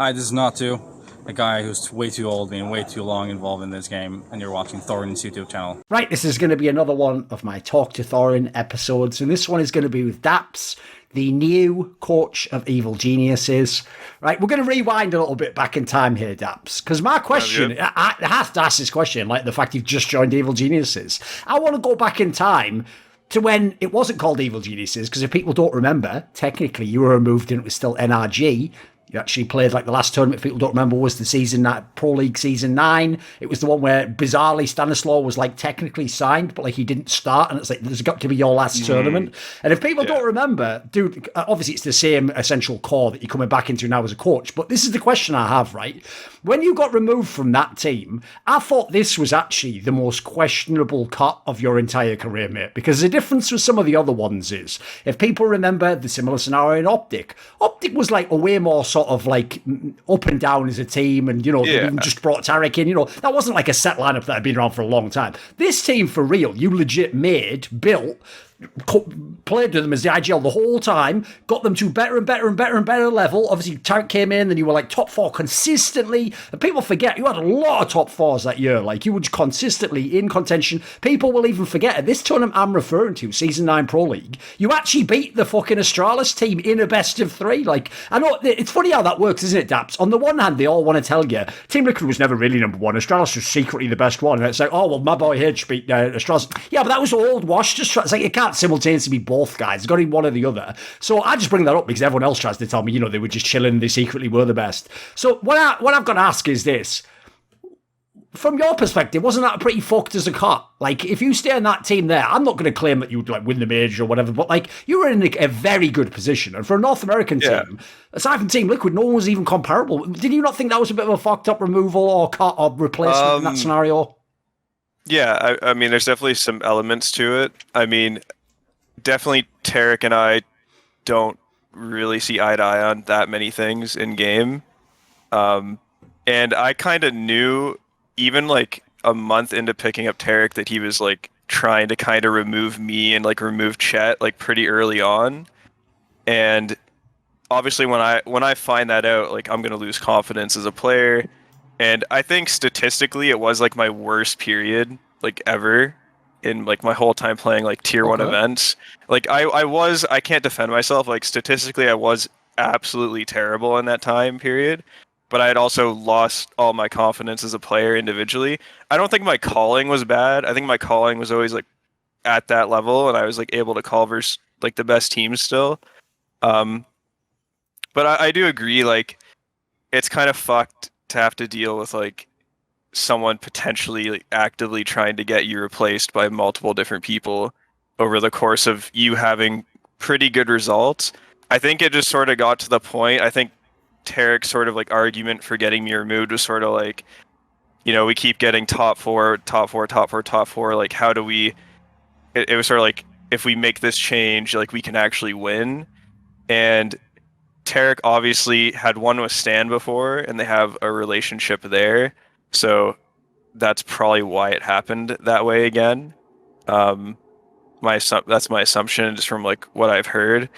Hi, this is Natu, a guy who's way too old and way too long involved in this game, and you're watching Thorin's YouTube channel. Right, this is going to be another one of my Talk to Thorin episodes, and this one is going to be with daps, the new coach of Evil Geniuses. Right, we're going to rewind a little bit back in time here, daps, because my question, I have to ask this question, like the fact you've just joined Evil Geniuses. I want to go back in time to when it wasn't called Evil Geniuses, because if people don't remember, technically you were removed and it was still NRG. You actually played like the last tournament, if people don't remember, was the season Pro League season 9. It was the one where bizarrely Stanislaw was like technically signed, but like he didn't start, and it's like there's got to be your last tournament. And if people don't remember, dude, obviously it's the same essential core that you're coming back into now as a coach. But this is the question I have, right? When you got removed from that team, I thought this was actually the most questionable cut of your entire career, mate, because the difference with some of the other ones is, if people remember the similar scenario in Optic was like a way more sort of like up and down as a team, and they even just brought Tarek in. That wasn't like a set lineup that had been around for a long time. This team, for real, you legit built, played with them as the IGL the whole time, got them to better and better and better and better level. Obviously, Tarek came in, then you were like top 4 consistently. And people forget you had a lot of top 4s that year. Like you were consistently in contention. People will even forget it. This tournament I'm referring to, Season 9 Pro League, you actually beat the fucking Astralis team in a best of 3. Like, I know it's funny how that works, isn't it, Daps? On the one hand, they all want to tell you Team Liquid was never really number 1. Astralis was secretly the best one. And it's like, oh, well, my boy Hitch beat Astralis. Yeah, but that was old wash. It's like, you can't simultaneously be both guys. It's got to be one or the other. So I just bring that up because everyone else tries to tell me, they were just chilling, they secretly were the best. So what I've got to ask is this. From your perspective, wasn't that pretty fucked as a cut? Like, if you stay on that team there, I'm not going to claim that you'd like win the major or whatever, but like, you were in a very good position. And for a North American team, aside from Team Liquid, no one was even comparable. Did you not think that was a bit of a fucked up removal or cut or replacement in that scenario? Yeah, I mean, there's definitely some elements to it. I mean, definitely Tarek and I don't really see eye to eye on that many things in game. And I kind of knew, even like a month into picking up Tarek, that he was like trying to kind of remove me and like remove Chet like pretty early on. And obviously when I find that out, like I'm going to lose confidence as a player. And I think statistically it was like my worst period like ever in like my whole time playing like tier 1 events. Like I can't defend myself. Like statistically I was absolutely terrible in that time period. But I had also lost all my confidence as a player individually. I don't think my calling was bad. I think my calling was always like at that level, and I was like able to call versus like the best teams still. But I do agree, like it's kind of fucked to have to deal with like someone potentially like, actively trying to get you replaced by multiple different people over the course of you having pretty good results. I think it just sort of got to the point. I think Tarek's sort of like argument for getting me removed was sort of like, we keep getting top 4. Like, how do we? It was sort of like, if we make this change, like we can actually win. And Tarek obviously had won with Stan before, and they have a relationship there. So that's probably why it happened that way again. That's my assumption just from like what I've heard.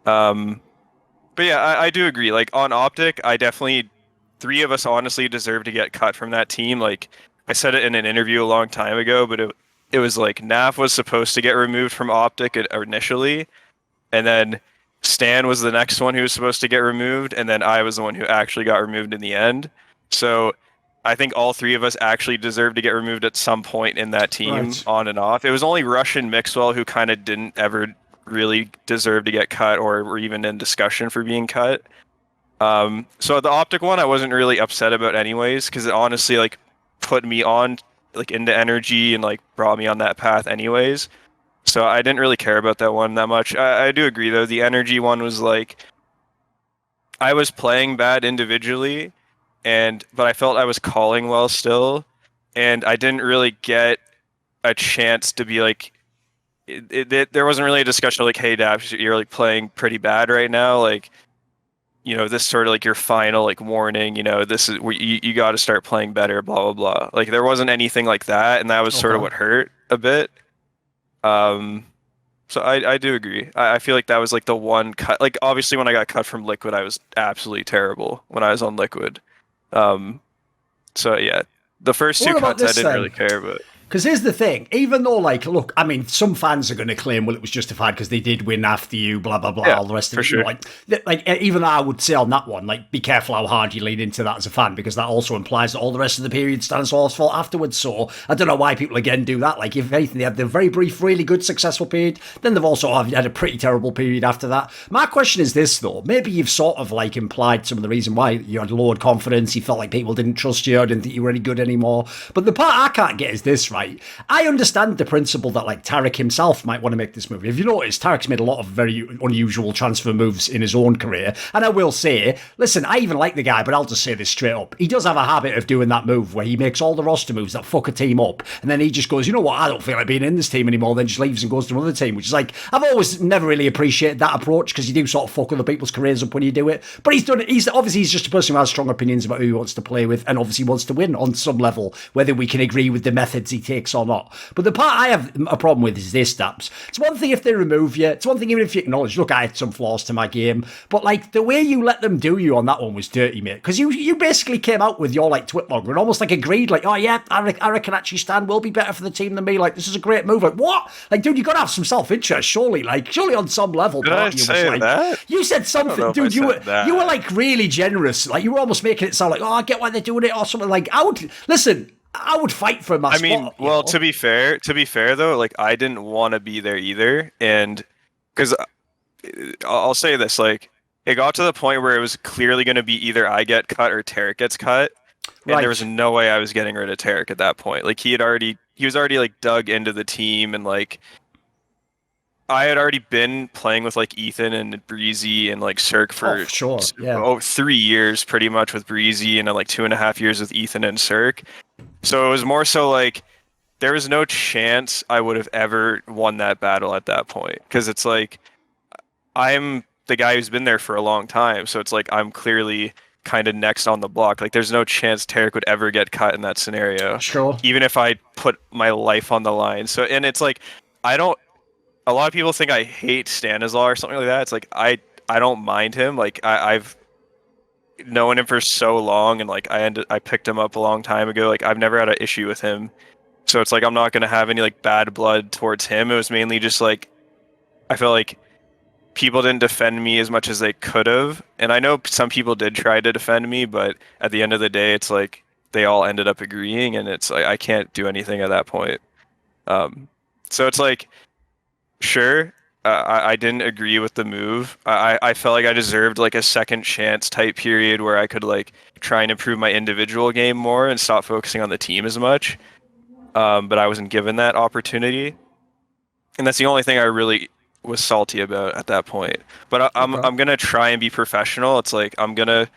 But yeah, I do agree. Like on Optic, I definitely 3 of us honestly deserve to get cut from that team. Like I said it in an interview a long time ago, but it was like Naf was supposed to get removed from Optic initially, and then Stan was the next one who was supposed to get removed, and then I was the one who actually got removed in the end. So I think all 3 of us actually deserve to get removed at some point in that team, on and off. It was only Russian Mixwell who kind of didn't ever really deserve to get cut or were even in discussion for being cut. So the Optic one I wasn't really upset about anyways, because it honestly like put me on like into NRG and like brought me on that path anyways. So I didn't really care about that one that much. I do agree though, the NRG one was like, I was playing bad individually, but I felt I was calling well still, and I didn't really get a chance to be like, there wasn't really a discussion of like, hey Daps, you're like playing pretty bad right now, like this sort of like your final like warning, this is where you got to start playing better, blah blah blah. Like there wasn't anything like that, and that was sort of what hurt a bit. So I do agree. I feel like that was like the one cut. Like obviously when I got cut from Liquid, I was absolutely terrible when I was on Liquid. Um, so yeah, the first two What about cuts I this didn't then? really care, but Because here's the thing, even though, like, look, I mean, some fans are going to claim, well, it was justified because they did win after you, blah, blah, blah, yeah, all the rest of for it. You know, sure. even though I would say on that one, like, be careful how hard you lean into that as a fan, because that also implies that all the rest of the period Stanislav's fault afterwards. So I don't know why people, again, do that. Like, if anything, they had the very brief, really good, successful period. Then they've also had a pretty terrible period after that. My question is this, though. Maybe you've sort of, like, implied some of the reason why you had lowered confidence. You felt like people didn't trust you, didn't think you were any good anymore. But the part I can't get is this, right? I understand the principle that like Tarek himself might want to make this move. If you notice, Tarek's made a lot of very unusual transfer moves in his own career. And I will say, listen, I even like the guy, but I'll just say this straight up. He does have a habit of doing that move where he makes all the roster moves that fuck a team up. And then he just goes, you know what, I don't feel like being in this team anymore. Then just leaves and goes to another team, which is like, I've always never really appreciated that approach because you do sort of fuck other people's careers up when you do it. But he's done it. He's just a person who has strong opinions about who he wants to play with and obviously wants to win on some level, whether we can agree with the methods he takes or not. But the part I have a problem with is this, daps. It's one thing if they remove you. It's one thing even if you acknowledge, look, I had some flaws to my game. But like the way you let them do you on that one was dirty, mate. Because you basically came out with your like twitmog and almost like agreed, like, oh yeah, I reckon actually Stan will be better for the team than me. Like this is a great move. Like what? Like dude, you got to have some self-interest, surely. Like surely on some level. Did I say that? You said something, dude. You were like really generous. Like you were almost making it sound like, oh, I get why they're doing it or something. Like I would fight for my spot. I mean, well, know? to be fair though, like I didn't want to be there either, and because I'll say this, like it got to the point where it was clearly going to be either I get cut or Tarek gets cut, and there was no way I was getting rid of Tarek at that point. Like he was already like dug into the team, and like I had already been playing with like Ethan and Breezy and like Cirque for 3 years pretty much with Breezy, and then like 2.5 years with Ethan and Cirque. So it was more so like there was no chance I would have ever won that battle at that point, because it's like I'm the guy who's been there for a long time, so it's like I'm clearly kind of next on the block. Like there's no chance Tarek would ever get cut in that scenario, even if I put my life on the line. So, and it's like a lot of people think I hate Stanislaw or something like that. It's like I don't mind him. Like I've known him for so long, and like I picked him up a long time ago. Like I've never had an issue with him, so it's like I'm not gonna have any like bad blood towards him. It was mainly just like I felt like people didn't defend me as much as they could have, and I know some people did try to defend me, but at the end of the day, it's like they all ended up agreeing, and it's like I can't do anything at that point. So it's like sure. I didn't agree with the move. I felt like I deserved like a second chance type period where I could like try and improve my individual game more and stop focusing on the team as much. But I wasn't given that opportunity, and that's the only thing I really was salty about at that point. But I'm gonna try and be professional. It's like I'm gonna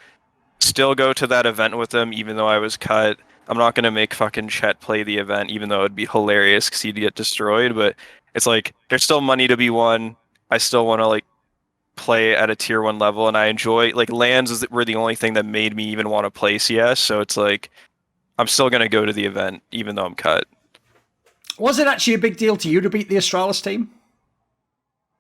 still go to that event with them even though I was cut. I'm not gonna make fucking Chet play the event even though it'd be hilarious because he'd get destroyed. But it's like there's still money to be won. I still want to like play at a tier 1 level, and I enjoy like lands were the only thing that made me even want to play CS. So it's like I'm still gonna go to the event even though I'm cut. Was it actually a big deal to you to beat the Astralis team?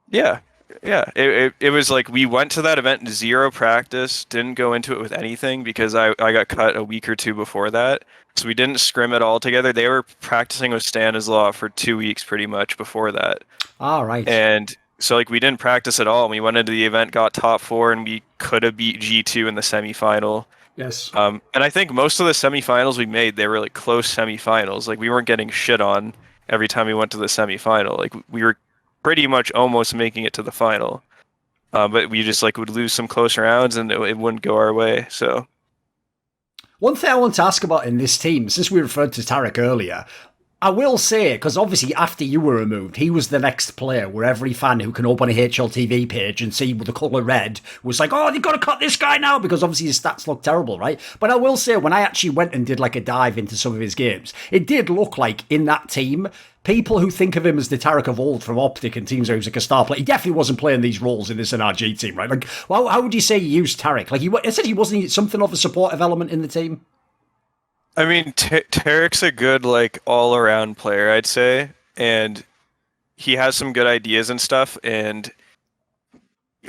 Yeah. It was like we went to that event, 0 practice, didn't go into it with anything because I got cut a week or 2 before that. So we didn't scrim at all together. They were practicing with Stanislaw for 2 weeks pretty much before that. All right. And so like we didn't practice at all. And we went into the event, got top 4, and we could have beat G2 in the semifinal. Yes. And I think most of the semifinals we made, they were like close semifinals. Like we weren't getting shit on every time we went to the semifinal. Like we were pretty much almost making it to the final. But we just like would lose some close rounds and it wouldn't go our way. So one thing I want to ask about in this team, since we referred to Tarek earlier, I will say, because obviously after you were removed, he was the next player where every fan who can open a HLTV page and see the colour red was like, oh, they've got to cut this guy now, because obviously his stats look terrible, right? But I will say, when I actually went and did like a dive into some of his games, it did look like in that team, people who think of him as the Tarek of old from Optic and teams where he was like a star player, he definitely wasn't playing these roles in this NRG team, right? Like, well, how would you say you used Tarek? Like, I said he wasn't something of a supportive element in the team. I mean, Tarek's a good like all-around player, I'd say, and he has some good ideas and stuff. And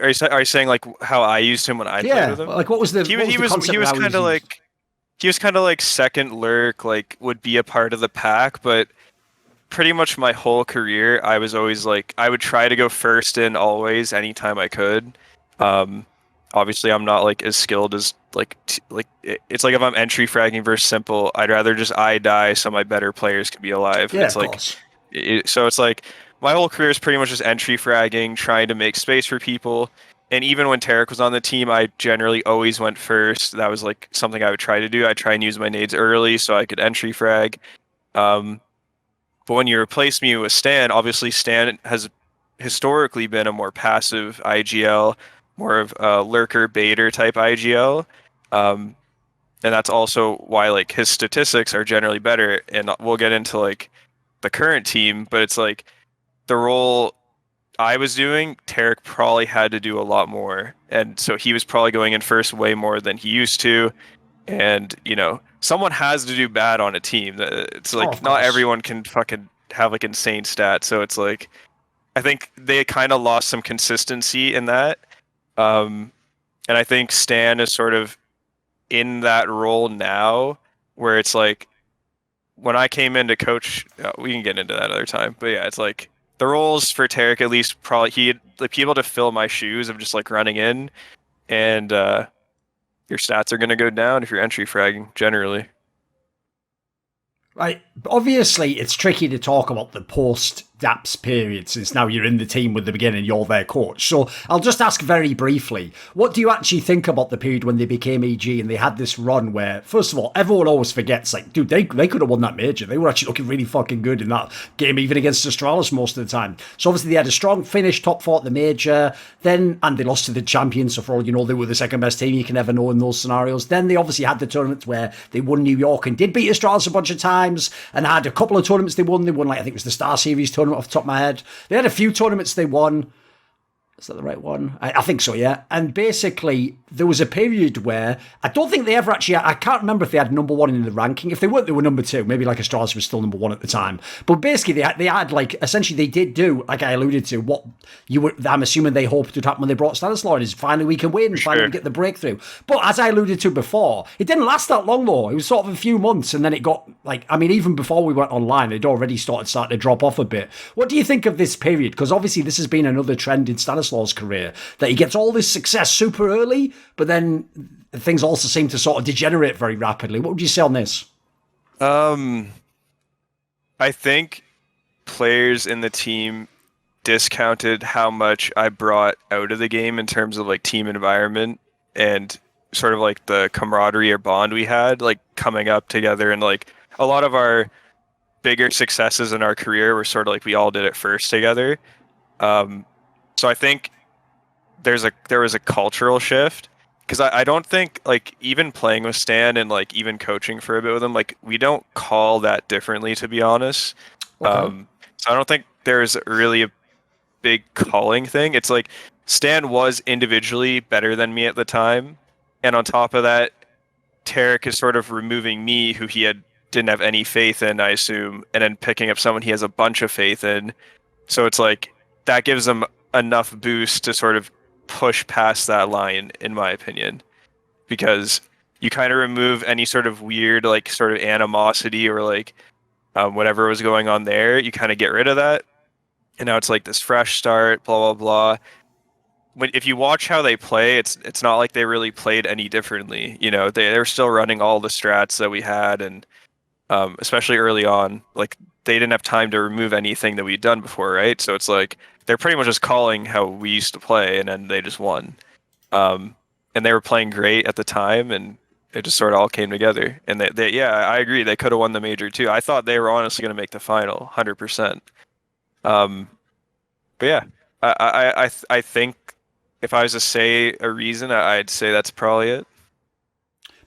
are you saying like how I used him when I played with him? Like what was the he was kind of like second lurk, like would be a part of the pack, but pretty much my whole career I was always like I would try to go first in always anytime I could. Obviously I'm not like as skilled as it's like if I'm entry fragging versus simple, I'd rather just die so my better players can be alive. Yeah, it's like so it's like my whole career is pretty much just entry fragging, trying to make space for people. And even when Tarek was on the team, I generally always went first. That was like something I would try to do. I'd try and use my nades early so I could entry frag. But when you replace me with Stan, obviously Stan has historically been a more passive IGL, more of a lurker baiter type IGL. And that's also why like his statistics are generally better. And we'll get into like the current team, but it's like the role I was doing, Tarek probably had to do a lot more. And so he was probably going in first way more than he used to. And, you know, someone has to do bad on a team. It's like not everyone can fucking have like insane stats. So it's like, I think they kind of lost some consistency in that. And I think Stan is sort of in that role now where it's like, when I came in to coach, we can get into that another time. But yeah, it's like, the roles for Tarek, at least, probably he'd like be able to fill my shoes of just like running in, and your stats are going to go down if you're entry fragging generally. Right. Obviously, it's tricky to talk about the post-daps period since now you're in the team with the beginning, you're their coach. So I'll just ask very briefly, what do you actually think about the period when they became EG and they had this run where, first of all, everyone always forgets, like, dude, they could have won that major. They were actually looking really fucking good in that game, even against Astralis most of the time. So obviously they had a strong finish, top four at the major, then, and they lost to the champions, so for all you know, they were the second best team you can ever know in those scenarios. Then they obviously had the tournaments where they won New York and did beat Astralis a bunch of times, and had a couple of tournaments they won. They won, like, I think it was the Star Series tournament off the top of my head. They had a few tournaments they won. Is that the right one? I think so, yeah. And basically, there was a period where I don't think they ever actually, I can't remember if they had number one in the ranking. If they weren't, they were number two. Maybe like Astralis was still number one at the time. But basically, they had like, essentially they did do, like I alluded to, what you were, I'm assuming they hoped would happen when they brought Stanislaw in, is finally we can win, finally we get the breakthrough. But as I alluded to before, it didn't last that long though. It was sort of a few months and then it got, like, I mean, even before we went online, it already started to drop off a bit. What do you think of this period? Because obviously this has been another trend in Stanislaw's career, that he gets all this success super early, but then things also seem to sort of degenerate very rapidly. What would you say on this? I think players in the team discounted how much I brought out of the game in terms of like team environment and sort of like the camaraderie or bond we had, like coming up together, and like a lot of our bigger successes in our career were sort of like we all did it first together. So I think there was a cultural shift, because I don't think, like, even playing with Stan and like even coaching for a bit with him, like we don't call that differently, to be honest. Okay. So I don't think there's really a big calling thing. It's like Stan was individually better than me at the time, and on top of that, Tarek is sort of removing me, who he didn't have any faith in, I assume, and then picking up someone he has a bunch of faith in. So it's like that gives him enough boost to sort of push past that line, in my opinion, because you kind of remove any sort of weird, like, sort of animosity or like whatever was going on there. You kind of get rid of that, and now it's like this fresh start, blah blah blah. If you watch how they play, it's not like they really played any differently. You know, they're still running all the strats that we had, and especially early on, like they didn't have time to remove anything that we'd done before, right? So it's like they're pretty much just calling how we used to play, and then they just won. And they were playing great at the time, and it just sort of all came together. And yeah, I agree. They could have won the major too. I thought they were honestly going to make the final, 100%. But yeah, I think if I was to say a reason, I'd say that's probably it.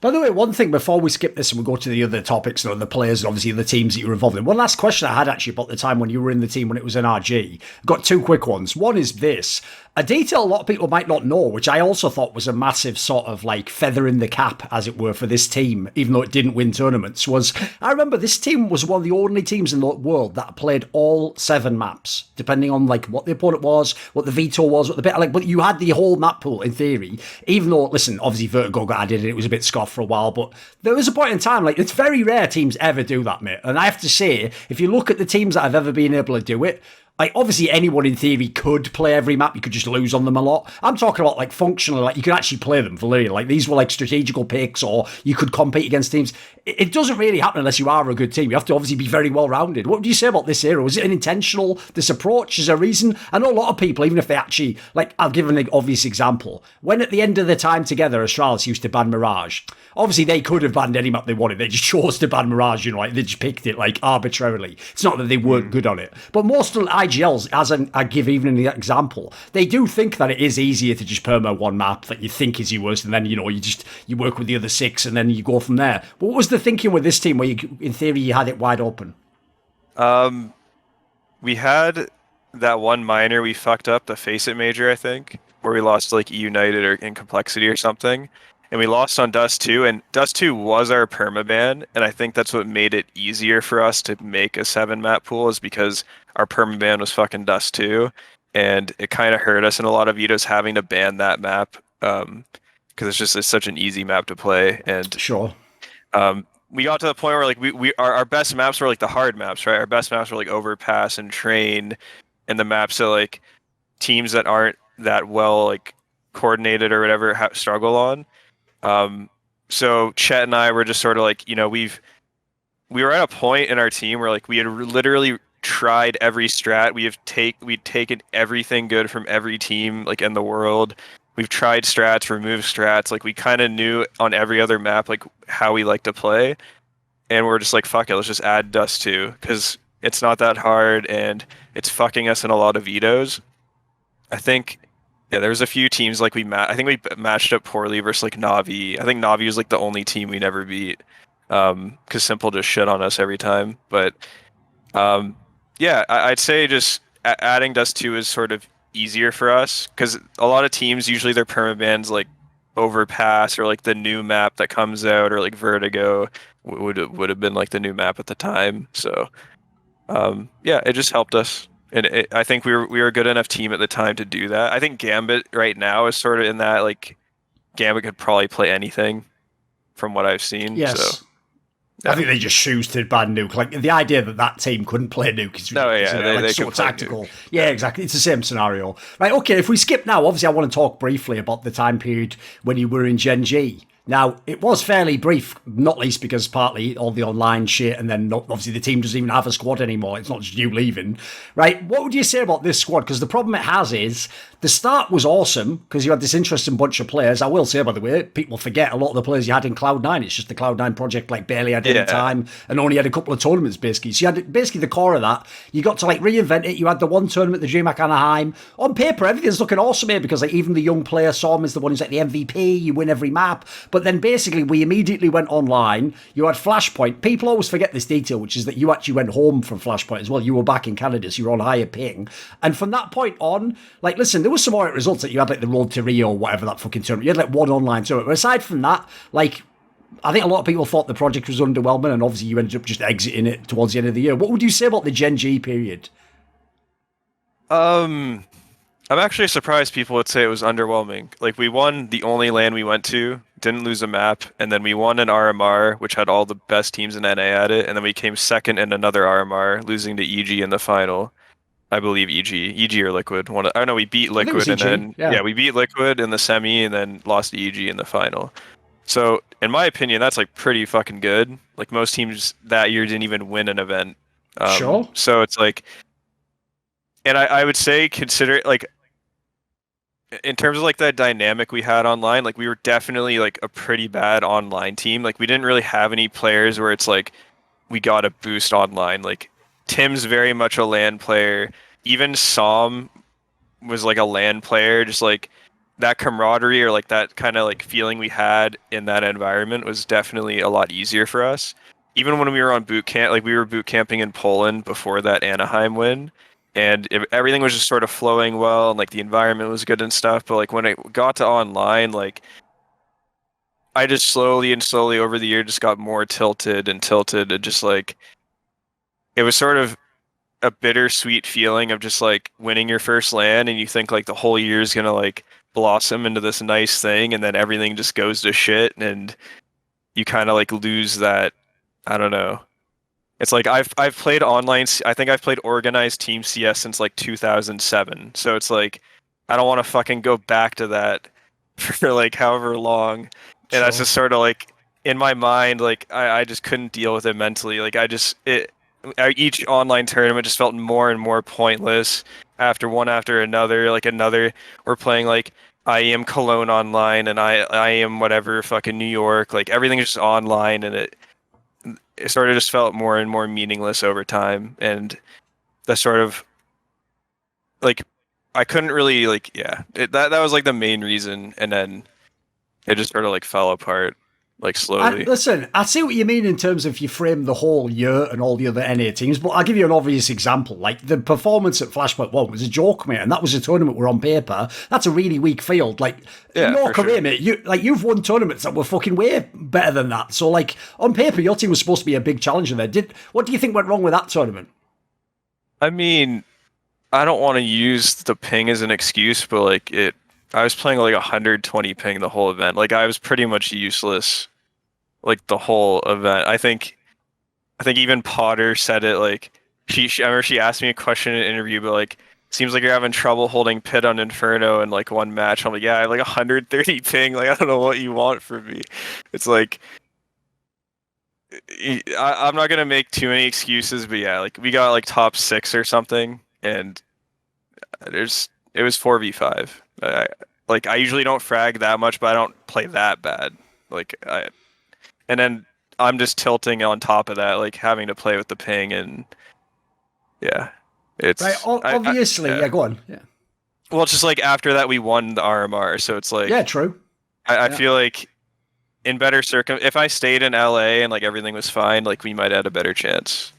By the way, one thing before we skip this and we go to the other topics, though, the players and obviously the teams that you were involved in. One last question I had actually about the time when you were in the team when it was NRG. I've got two quick ones. One is this. A detail a lot of people might not know, which I also thought was a massive sort of like feather in the cap, as it were, for this team, even though it didn't win tournaments, was I remember this team was one of the only teams in the world that played all 7 maps, depending on like what the opponent was, what the veto was, what the bit like. But you had the whole map pool in theory, even though listen, obviously Vertigo got added and it was a bit scoffed for a while, but there was a point in time like it's very rare teams ever do that, mate. And I have to say, if you look at the teams that have ever been able to do it. Like, obviously, anyone in theory could play every map. You could just lose on them a lot. I'm talking about, like, functionally, like, you could actually play them for real. Like, these were, like, strategical picks, or you could compete against teams. It doesn't really happen unless you are a good team. You have to obviously be very well-rounded. What would you say about this era? Was it an intentional, this approach? Is there a reason? I know a lot of people, even if they actually, like, I'll give an obvious example. When at the end of the time together, Astralis used to ban Mirage, obviously, they could have banned any map they wanted. They just chose to ban Mirage, you know, like, they just picked it, like, arbitrarily. It's not that they weren't good on it. But most IGLs, as I give even an example, they do think that it is easier to just perma one map that you think is yours, and then, you know, you work with the other 6, and then you go from there. But what was the thinking with this team where, in theory, you had it wide open? We had that one minor we fucked up, the Face It Major, I think, where we lost, like, United or in Complexity or something. And we lost on Dust 2, and Dust 2 was our permaban, and I think that's what made it easier for us to make a 7-map pool, is because our permaban was fucking Dust 2, and it kind of hurt us in a lot of vetoes having to ban that map, because it's such an easy map to play. And sure, we got to the point where like our best maps were like the hard maps, right? Our best maps were like Overpass and Train, and the maps that like teams that aren't that well like coordinated or whatever struggle on. So Chet and I were just sort of like, you know, we were at a point in our team where like we had literally tried every strat. We'd taken everything good from every team like in the world. We've tried strats, removed strats. Like we kind of knew on every other map like how we like to play, and we're just like, fuck it, let's just add Dust 2 because it's not that hard and it's fucking us in a lot of vetoes. I think. Yeah, there was a few teams like I think we matched up poorly versus like Navi. I think Navi was like the only team we never beat because Simple just shit on us every time. But yeah, I'd say just adding Dust 2 is sort of easier for us because a lot of teams usually their permabans like Overpass or like the new map that comes out or like Vertigo would have been like the new map at the time. So yeah, it just helped us. And I think we were a good enough team at the time to do that. I think Gambit right now is sort of in that, like, Gambit could probably play anything from what I've seen. Yes. So, yeah. I think they just choose to ban Nuke. Like, the idea that team couldn't play Nuke is they so tactical. Yeah, exactly. It's the same scenario. Right, okay, if we skip now, obviously I want to talk briefly about the time period when you were in Gen.G. Now, it was fairly brief, not least because partly all the online shit, and then obviously the team doesn't even have a squad anymore. It's not just you leaving, right? What would you say about this squad? Because the problem it has is the start was awesome because you had this interesting bunch of players. I will say, by the way, people forget a lot of the players you had in Cloud9. It's just the Cloud9 project like barely had any time and only had a couple of tournaments basically. So you had basically the core of that. You got to like reinvent it. You had the one tournament, the DreamHack Anaheim. On paper, everything's looking awesome here because like even the young player saw him as the one who's like the MVP. You win every map. But then basically we immediately went online. You had Flashpoint. People always forget this detail, which is that you actually went home from Flashpoint as well. You were back in Canada, so you were on higher ping. And from that point on, like, listen, there was some alright results that you had, like the Road to Rio or whatever that fucking tournament. You had like one online tournament. But aside from that, like, I think a lot of people thought the project was underwhelming, and obviously you ended up just exiting it towards the end of the year. What would you say about the Gen.G period? I'm actually surprised people would say it was underwhelming. Like, we won the only LAN we went to, didn't lose a map, and then we won an RMR, which had all the best teams in NA at it, and then we came second in another RMR, losing to EG in the final. I believe EG or Liquid. We beat Liquid, and then we beat Liquid in the semi, and then lost to EG in the final. So, in my opinion, that's like pretty fucking good. Like, most teams that year didn't even win an event. Sure. So it's like, and I would say consider it like, in terms of like that dynamic we had online, like we were definitely like a pretty bad online team. Like we didn't really have any players where it's like we got a boost online. Like Tim's very much a LAN player. Even Som was like a LAN player. Just like that camaraderie or like that kind of like feeling we had in that environment was definitely a lot easier for us. Even when we were on boot camp, like we were boot camping in Poland before that Anaheim win. and everything was just sort of flowing well, and like the environment was good and stuff. But like when it got to online, like I just slowly and slowly over the year just got more tilted and tilted, and just like it was sort of a bittersweet feeling of just like winning your first LAN, and you think like the whole year is gonna like blossom into this nice thing, and then everything just goes to shit, and you kind of like lose that. I don't know. It's like I've played online. I think I've played organized team CS since like 2007. So it's like I don't want to fucking go back to that for like however long. And that's just sort of like in my mind, like I just couldn't deal with it mentally. Like each online tournament just felt more and more pointless after one after another. Like another, we're playing like IEM Cologne online, and IEM whatever fucking New York. Like everything's just online, and it sort of just felt more and more meaningless over time. And that sort of like I couldn't really like that was like the main reason, and then it just sort of like fell apart. Like slowly. Listen, I see what you mean in terms of you frame the whole year and all the other NA teams, but I'll give you an obvious example. Like the performance at Flashpoint 1 was a joke, mate, and that was a tournament where on paper, that's a really weak field. Like, in your career, mate, you've won tournaments that were fucking way better than that. So, like, on paper, your team was supposed to be a big challenger there. What do you think went wrong with that tournament? I mean, I don't want to use the ping as an excuse, but like I was playing like 120 ping the whole event. Like I was pretty much useless, like the whole event. I think even Potter said it. Like I remember she asked me a question in an interview, but like seems like you're having trouble holding pit on Inferno in like one match. I'm like, yeah, I have like 130 ping. Like I don't know what you want from me. It's like I'm not gonna make too many excuses, but yeah, like we got like top 6 or something, and it was 4v5. I usually don't frag that much, but I don't play that bad. And then I'm just tilting on top of that, like having to play with the ping, and yeah, it's right. Obviously, go on. Yeah. Well, it's just like after that we won the RMR, so it's like true. I feel like in better if I stayed in LA and like everything was fine, like we might have had a better chance.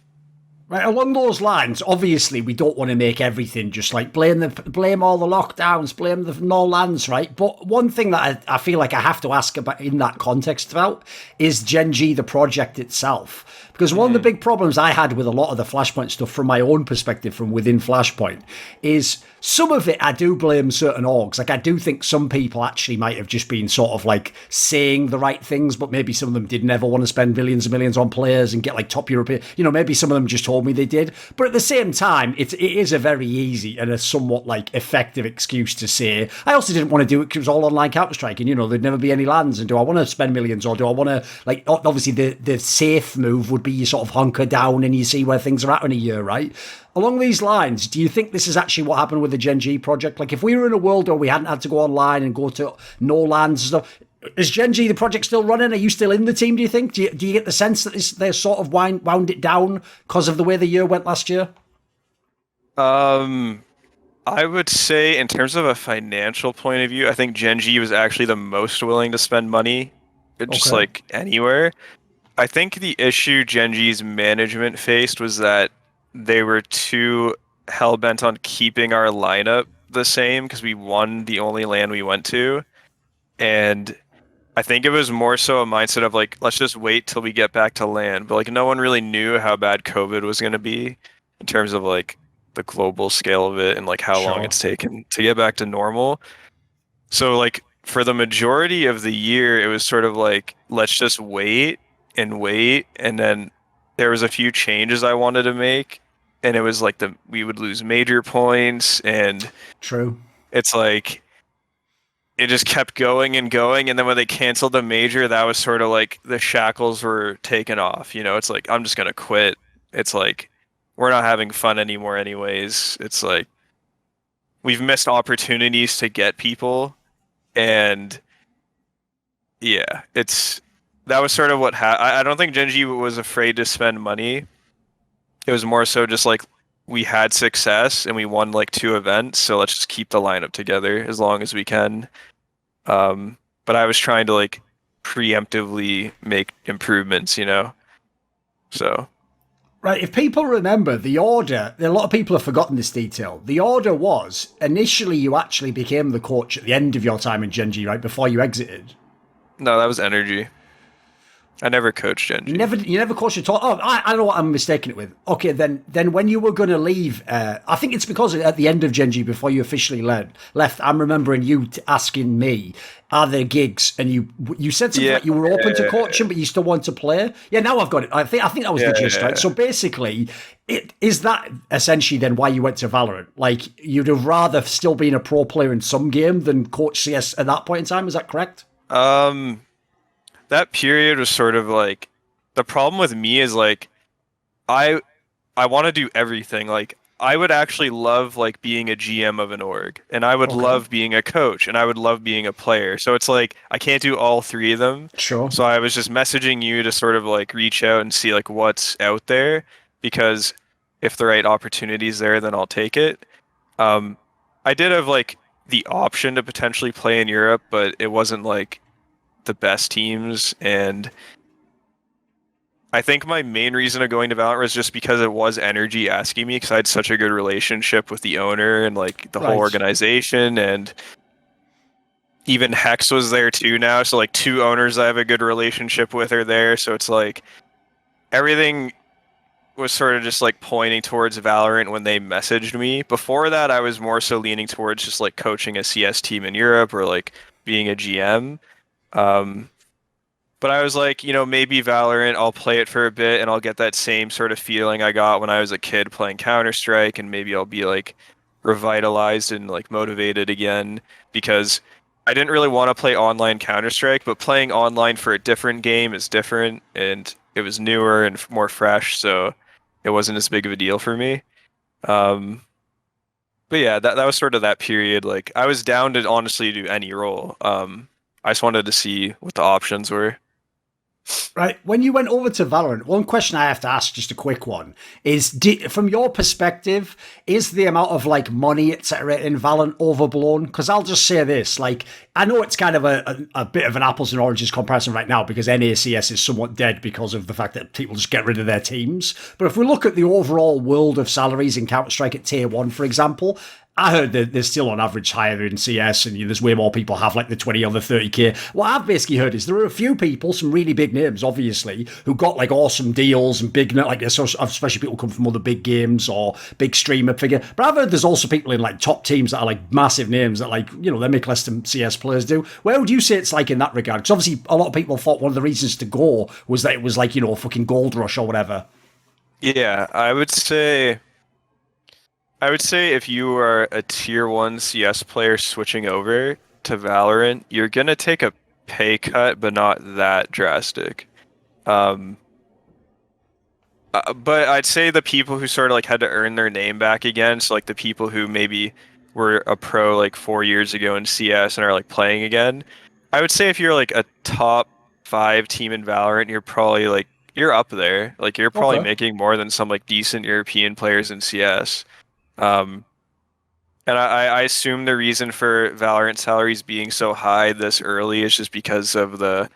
Right, along those lines, obviously we don't want to make everything just like blame all the lockdowns, blame the no lands, right? But one thing that I feel like I have to ask about in that context about is Gen.G, the project itself. Because one of the big problems I had with a lot of the Flashpoint stuff from my own perspective from within Flashpoint is some of it I do blame certain orgs. Like I do think some people actually might have just been sort of like saying the right things, but maybe some of them did never want to spend millions and millions on players and get like top European, maybe some of them just told me they did. But at the same time, it is a very easy and a somewhat like effective excuse to say, I also didn't want to do it because it was all online Counter-Strike and there'd never be any lands, and do I want to spend millions, or do I want to, like, obviously the safe move would be you sort of hunker down and you see where things are at in a year, right? Along these lines, do you think this is actually what happened with the Gen.G project? Like if we were in a world where we hadn't had to go online and go to no lands and stuff, is Gen.G the project still running? Are you still in the team, do you think? Do you get the sense that they're sort of wound it down because of the way the year went last year? I would say in terms of a financial point of view, I think Gen.G was actually the most willing to spend money, just like anywhere. I think the issue Gen.G's management faced was that they were too hell-bent on keeping our lineup the same because we won the only LAN we went to. And I think it was more so a mindset of like, let's just wait till we get back to LAN. But like no one really knew how bad COVID was going to be in terms of like the global scale of it and like how long it's taken to get back to normal. So like for the majority of the year, it was sort of like, let's just wait. And then there was a few changes I wanted to make, and it was like we would lose major points, and it's like it just kept going and going, and then when they canceled the major, that was sort of like the shackles were taken off. It's like I'm just gonna quit. It's like we're not having fun anymore anyways. It's like we've missed opportunities to get people, and yeah, that was sort of what I don't think Gen.G was afraid to spend money. It was more so just like we had success and we won like 2 events, so let's just keep the lineup together as long as we can. But I was trying to like preemptively make improvements, so. Right, if people remember, the order, a lot of people have forgotten this detail. The order was, initially you actually became the coach at the end of your time in Gen.G, right, before you exited. No, that was NRG. I never coached Gen.G. You never coached at all? Oh, I know what I'm mistaking it with. Okay, then when you were going to leave, I think it's because at the end of Gen.G, before you officially left, I'm remembering you asking me, are there gigs? And you said something like you were open to coaching, but you still want to play. Yeah, now I've got it. I think that was the gist, right? So basically, is that essentially then why you went to Valorant? Like, you'd have rather still been a pro player in some game than coach CS at that point in time, is that correct? That period was sort of like, the problem with me is like, I want to do everything. Like, I would actually love like being a GM of an org, and I would love being a coach, and I would love being a player. So it's like I can't do all three of them. Sure. So I was just messaging you to sort of like reach out and see like what's out there, because if the right opportunity is there, then I'll take it. I did have like the option to potentially play in Europe, but it wasn't like the best teams, and I think my main reason of going to Valorant was just because it was NRG asking me, because I had such a good relationship with the owner and like the whole organization, and even Hex was there too now, so like two owners I have a good relationship with are there, so it's like everything was sort of just like pointing towards Valorant when they messaged me. Before that, I was more so leaning towards just like coaching a CS team in Europe or like being a GM. But I was like, maybe Valorant, I'll play it for a bit and I'll get that same sort of feeling I got when I was a kid playing Counter-Strike, and maybe I'll be like revitalized and like motivated again, because I didn't really want to play online Counter-Strike, but playing online for a different game is different, and it was newer and more fresh, so it wasn't as big of a deal for me. But yeah, that was sort of that period. Like, I was down to honestly do any role. I just wanted to see what the options were. Right. When you went over to Valorant, one question I have to ask, just a quick one, is from your perspective, is the amount of like money, etc., in Valorant overblown? Because I'll just say this, like, I know it's kind of a bit of an apples and oranges comparison right now, because NACS is somewhat dead because of the fact that people just get rid of their teams. But if we look at the overall world of salaries in Counter-Strike at Tier 1, for example, I heard that they're still on average higher in CS, and there's way more people have like the 20 or the 30k. What I've basically heard is there are a few people, some really big names, obviously, who got like awesome deals and big, like especially people come from other big games or big streamer figure. But I've heard there's also people in like top teams that are like massive names that like, they make less than CS players do. Where would you say it's like in that regard? Because obviously a lot of people thought one of the reasons to go was that it was like, a fucking gold rush or whatever. Yeah, I would say if you are a tier 1 CS player switching over to Valorant, you're going to take a pay cut, but not that drastic. But I'd say the people who sort of like had to earn their name back again, so like the people who maybe were a pro like 4 years ago in CS and are like playing again, I would say if you're like a top 5 team in Valorant, you're probably like, you're up there. Like, you're probably making more than some like decent European players in CS. And I assume the reason for Valorant salaries being so high this early is just because of the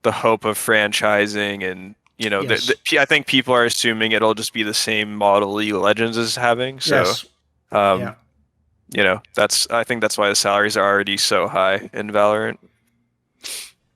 hope of franchising, and Yes. I think people are assuming it'll just be the same model League of Legends is having. So, Yes. I think that's why the salaries are already so high in Valorant.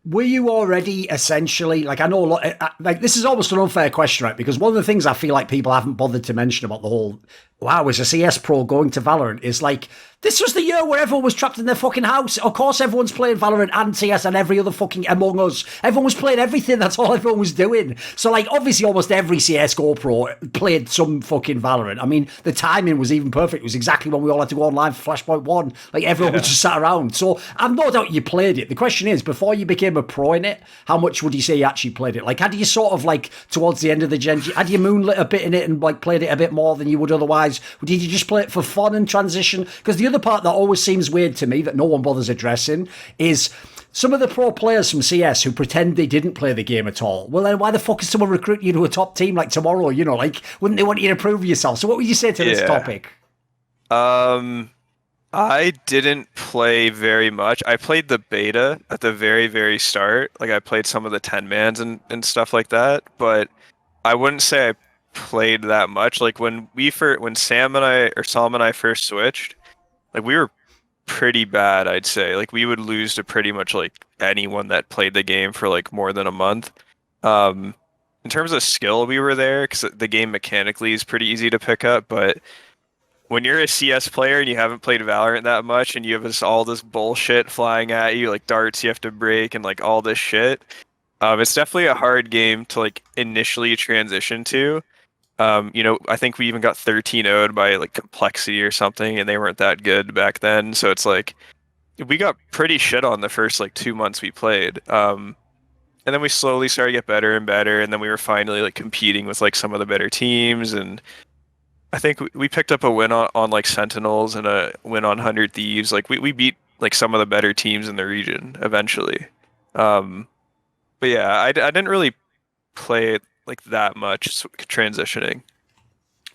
Were you already essentially, like, I know a lot, like, this is almost an unfair question, right? Because one of the things I feel like people haven't bothered to mention about the whole, wow, is a CS pro going to Valorant, is like, this was the year where everyone was trapped in their fucking house. Of course, everyone's playing Valorant and CS and every other fucking Among Us. Everyone was playing everything. That's all everyone was doing. So, like, obviously, almost every CSGO pro played some fucking Valorant. I mean, the timing was even perfect. It was exactly when we all had to go online for Flashpoint 1. Like, everyone was just sat around. So, I've no doubt you played it. The question is, before you became a pro in it, how much would you say you actually played it? Like, had you sort of, like, towards the end of the Gen.G, had you moonlit a bit in it and, like, played it a bit more than you would otherwise? Or did you just play it for fun and transition? Because the other part that always seems weird to me that no one bothers addressing is some of the pro players from CS who pretend they didn't play the game at all. Well, then why the fuck is someone recruiting you to a top team like tomorrow? Like, wouldn't they want you to prove yourself? So what would you say to this topic? I didn't play very much. I played the beta at the very, very start. Like, I played some of the 10-mans and stuff like that, but I wouldn't say I played that much. Like when Sam and I first switched, like we were pretty bad, I'd say. Like we would lose to pretty much like anyone that played the game for like more than a month. In terms of skill, we were there because the game mechanically is pretty easy to pick up, but when you're a CS player and you haven't played Valorant that much and you have all this bullshit flying at you, like darts you have to break and like all this shit, it's definitely a hard game to like initially transition to. I think we even got 13-0'd by like Complexity or something, and they weren't that good back then. So it's like we got pretty shit on the first like 2 months we played. And then we slowly started to get better and better, and then we were finally like competing with like some of the better teams. And I think we picked up a win on like Sentinels and a win on 100 Thieves. Like we beat like some of the better teams in the region eventually. But yeah, I didn't really play it like that much transitioning.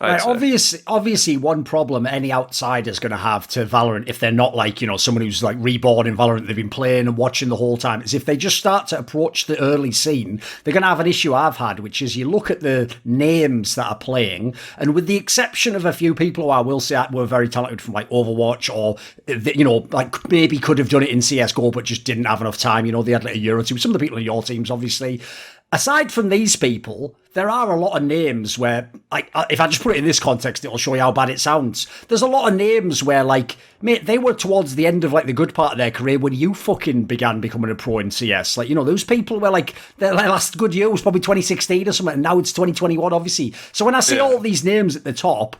Right, obviously, one problem any outsider's going to have to Valorant, if they're not like, someone who's like reborn in Valorant, they've been playing and watching the whole time, is if they just start to approach the early scene, they're going to have an issue I've had, which is you look at the names that are playing, and with the exception of a few people who I will say were very talented from like Overwatch, or, like maybe could have done it in CSGO, but just didn't have enough time, they had like a year or two. Some of the people in your teams, obviously. Aside from these people, there are a lot of names where, like, if I just put it in this context, it'll show you how bad it sounds. There's a lot of names where, like, mate, they were towards the end of, like, the good part of their career when you fucking began becoming a pro in CS. Like, those people were, like, their last good year was probably 2016 or something, and now it's 2021, obviously. So when I see all these names at the top,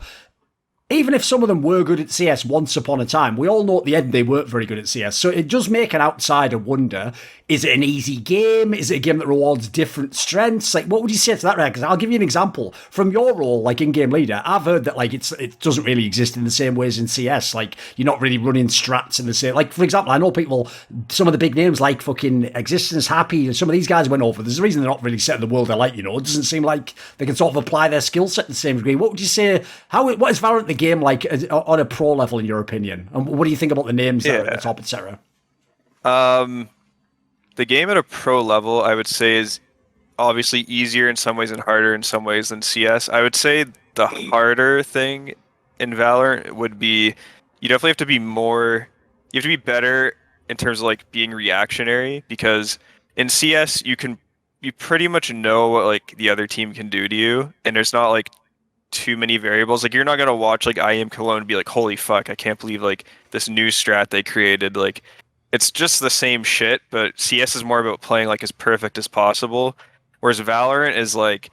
even if some of them were good at CS once upon a time, we all know at the end they weren't very good at CS. So it does make an outsider wonder, is it an easy game? Is it a game that rewards different strengths? Like, what would you say to that, Red? Because I'll give you an example. From your role, like in-game leader, I've heard that like it doesn't really exist in the same ways in CS. Like, you're not really running strats in the same... Like, for example, I know people, some of the big names like fucking Existence, Happy, and some of these guys went over. There's a reason they're not really set in the world alight, It doesn't seem like they can sort of apply their skill set to the same degree. What would you say... What is Valorant the game like on a pro level, in your opinion? And what do you think about the names that are at the top, etc.? The game at a pro level, I would say, is obviously easier in some ways and harder in some ways than CS. I would say the harder thing in Valorant would be you definitely have to be more... You have to be better in terms of like being reactionary, because in CS you pretty much know what like the other team can do to you, and there's not like too many variables. Like, you're not gonna watch like IEM Cologne and be like, holy fuck, I can't believe like this new strat they created. Like, it's just the same shit, but CS is more about playing like as perfect as possible. Whereas Valorant is like,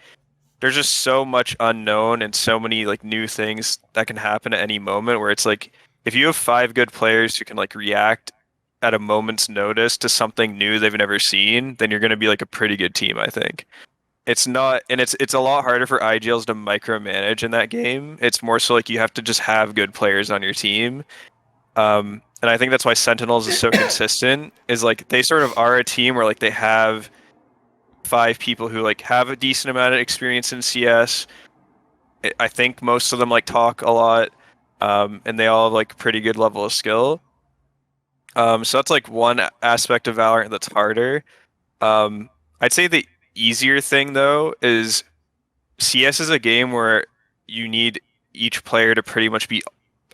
there's just so much unknown and so many like new things that can happen at any moment, where it's like, if you have 5 good players who can like react at a moment's notice to something new they've never seen, then you're going to be like a pretty good team, I think. It's not, and it's a lot harder for IGLs to micromanage in that game. It's more so like you have to just have good players on your team. And I think that's why Sentinels is so consistent, is like they sort of are a team where like they have 5 people who like have a decent amount of experience in CS. I think most of them like talk a lot, and they all have like pretty good level of skill. So that's like one aspect of Valorant that's harder. I'd say the easier thing though is CS is a game where you need each player to pretty much be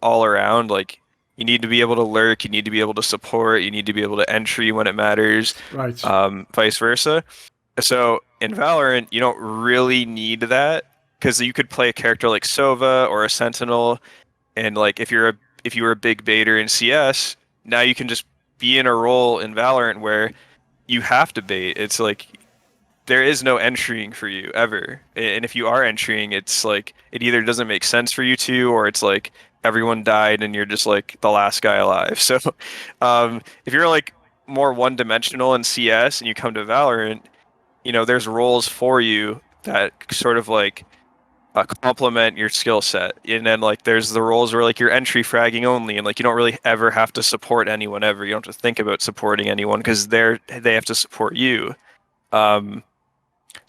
all around. Like, you need to be able to lurk, you need to be able to support, you need to be able to entry when it matters, right? Vice versa. So in Valorant, you don't really need that, because you could play a character like Sova or a Sentinel, and like if you were a big baiter in CS, now you can just be in a role in Valorant where you have to bait. It's like there is no entrying for you ever, and if you are entrying, it's like it either doesn't make sense for you to, or it's like everyone died and you're just like the last guy alive. So if you're like more one-dimensional in CS and you come to Valorant, there's roles for you that sort of like complement your skill set. And then like there's the roles where like you're entry fragging only, and like you don't really ever have to support anyone ever. You don't have to think about supporting anyone because they have to support you. So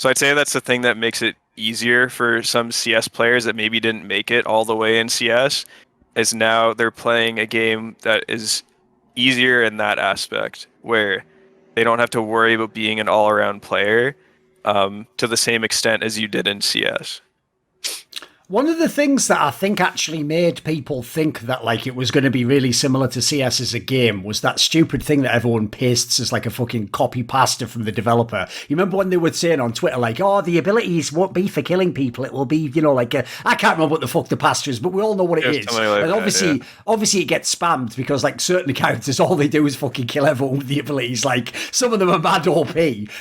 I'd say that's the thing that makes it easier for some CS players that maybe didn't make it all the way in CS, is now they're playing a game that is easier in that aspect, where they don't have to worry about being an all-around player to the same extent as you did in CS. One of the things that I think actually made people think that like it was going to be really similar to CS as a game was that stupid thing that everyone pastes as like a fucking copy pasta from the developer. You remember when they were saying on Twitter like, "Oh, the abilities won't be for killing people; it will be, you know, like I can't remember what the fuck the pasta is, but we all know what it is." Like and that, obviously, it gets spammed because like certain characters, all they do is fucking kill everyone with the abilities. Like some of them are mad OP,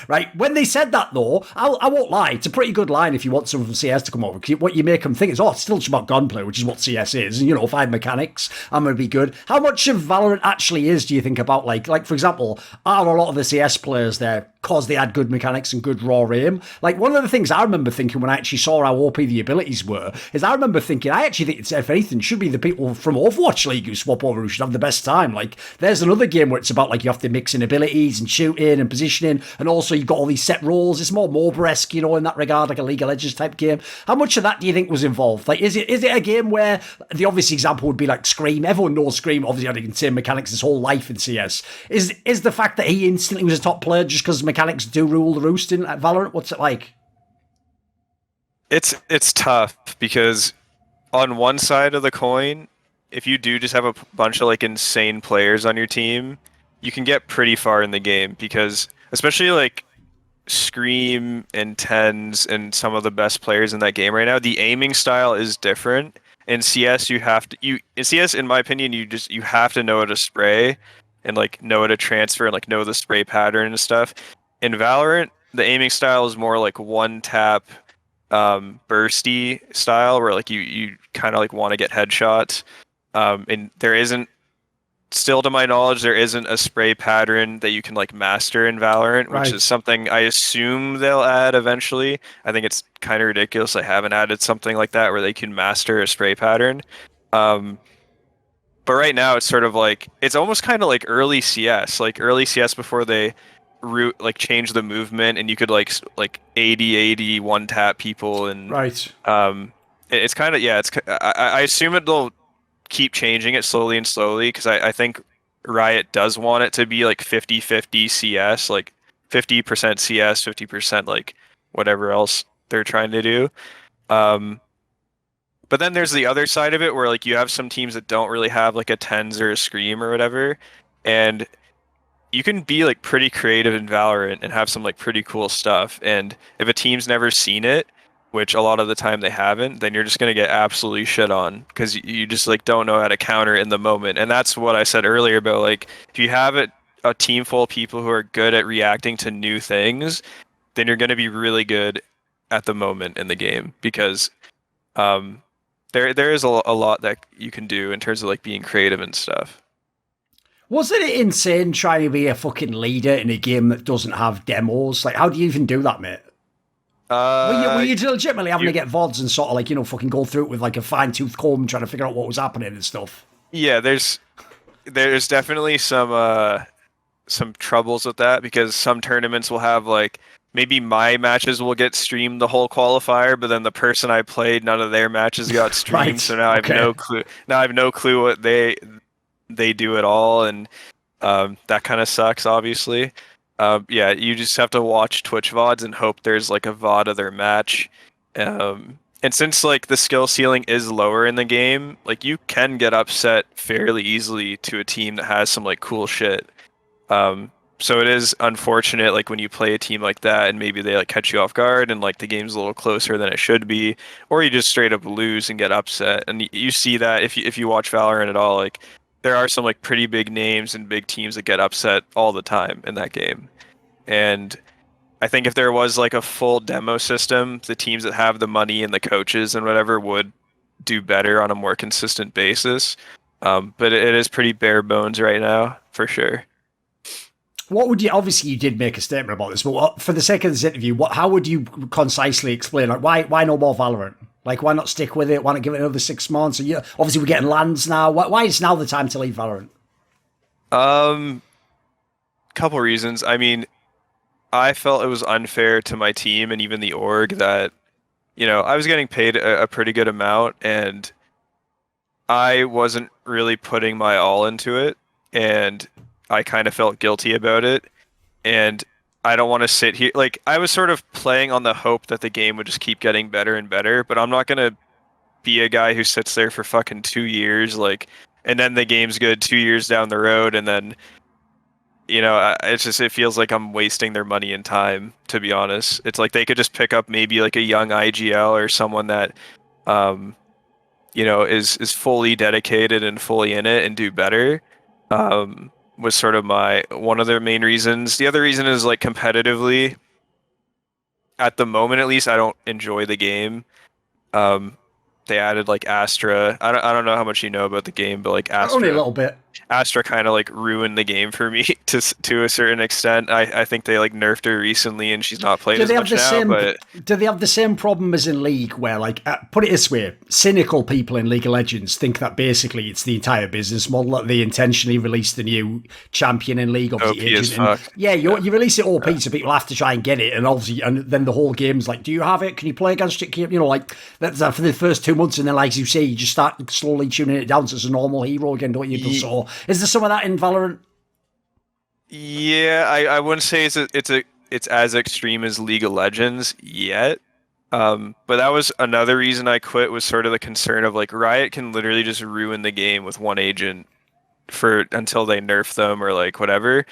right? When they said that though, I won't lie, it's a pretty good line if you want someone from CS to come over. Because what you make them think is, oh, it's still just about gunplay, which is what CS is. And, you know, 5 mechanics, I'm going to be good. How much of Valorant actually is, do you think, about, like for example, are a lot of the CS players there because they had good mechanics and good raw aim? Like, one of the things I remember thinking when I actually saw how OP the abilities were, is I remember thinking, I actually think it's, if anything, should be the people from Overwatch League who swap over who should have the best time. Like, there's another game where it's about, like, you have to mix in abilities and shooting and positioning, and also you've got all these set roles. It's more MOBA-esque, you know, in that regard, like a League of Legends type game. How much of that do you think was involved? Like, is it a game where the obvious example would be like Scream? Everyone knows Scream obviously had the same mechanics his whole life in CS. Is the fact that he instantly was a top player just because mechanics do rule the roost in Valorant? What's it like? It's tough because on one side of the coin, if you do just have a bunch of like insane players on your team, you can get pretty far in the game because especially like Scream and Tens and some of the best players in that game right now, the aiming style is different. In CS, in CS, in my opinion, you have to know how to spray and like know how to transfer and like know the spray pattern and stuff. In Valorant, the aiming style is more like one tap, bursty style where like you kind of like want to get headshots. And there isn't, still to my knowledge, there isn't a spray pattern that you can like master in Valorant, which is something I assume they'll add eventually. I think it's kind of ridiculous they haven't added something like that where they can master a spray pattern. But right now it's sort of like, it's almost kind of like early CS before they change the movement and you could like 80 one tap people and it's kind of, yeah, I assume it'll keep changing it slowly and slowly because I think Riot does want it to be like 50-50 CS, like 50% CS, 50% like whatever else they're trying to do. But then there's the other side of it where like you have some teams that don't really have like a Tens or a Scream or whatever, and you can be like pretty creative in Valorant and have some like pretty cool stuff. And if a team's never seen it, which a lot of the time they haven't, then you're just going to get absolutely shit on because you just like don't know how to counter in the moment. And that's what I said earlier about like, if you have a team full of people who are good at reacting to new things, then you're going to be really good at the moment in the game because there is a lot that you can do in terms of like being creative and stuff. Wasn't it insane trying to be a fucking leader in a game that doesn't have demos? Like, how do you even do that, mate? Were you legitimately having to get VODs and sort of like, you know, fucking go through it with like a fine-tooth comb trying to figure out what was happening and stuff? Yeah, there's definitely some troubles with that because some tournaments will have like, maybe my matches will get streamed the whole qualifier, but then the person I played, none of their matches got streamed. So now I have no clue. Now I have no clue what they do at all, and that kind of sucks, obviously. Yeah, you just have to watch Twitch VODs and hope there's like a VOD of their match. And since like the skill ceiling is lower in the game, like you can get upset fairly easily to a team that has some like cool shit. So it is unfortunate like when you play a team like that and maybe they like catch you off guard and like the game's a little closer than it should be, or you just straight up lose and get upset. And you see that if you watch Valorant at all, like there are some like pretty big names and big teams that get upset all the time in that game. And I think if there was like a full demo system, the teams that have the money and the coaches and whatever would do better on a more consistent basis. But it is pretty bare bones right now, for sure. What would you, obviously you did make a statement about this, but for the sake of this interview, how would you concisely explain, like why no more Valorant? Like, why not stick with it? Why not give it another 6 months? Obviously, we're getting lands now. Why is now the time to leave Valorant? Couple reasons. I mean, I felt it was unfair to my team and even the org that, you know, I was getting paid a pretty good amount and I wasn't really putting my all into it. And I kind of felt guilty about it. And I don't want to sit here. Like, I was sort of playing on the hope that the game would just keep getting better and better, but I'm not going to be a guy who sits there for fucking 2 years, like, and then the game's good 2 years down the road, and then, it's just, it feels like I'm wasting their money and time, to be honest. It's like they could just pick up maybe like a young IGL or someone that, is fully dedicated and fully in it and do better. Was sort of one of their main reasons. The other reason is like competitively, at the moment at least, I don't enjoy the game. They added like Astra. I don't know how much you know about the game, but like Astra, only a little bit. Astra kind of like ruined the game for me to a certain extent. I think they like nerfed her recently, and she's not played as much now. But do they have the same problem as in League, where like put it this way, cynical people in League of Legends think that basically it's the entire business model that they intentionally release the new champion in League, obviously OP as fuck. You release it OP, so people have to try and get it, and obviously, and then the whole game's like, do you have it? Can you play against it? Like that's for the first 2 months, and then like as you say, you just start slowly tuning it down so it's a normal hero again, don't you? So is there some of that in Valorant? Yeah, I wouldn't say it's as extreme as League of Legends yet. But that was another reason I quit, was sort of the concern of like Riot can literally just ruin the game with one agent until they nerf them or like whatever.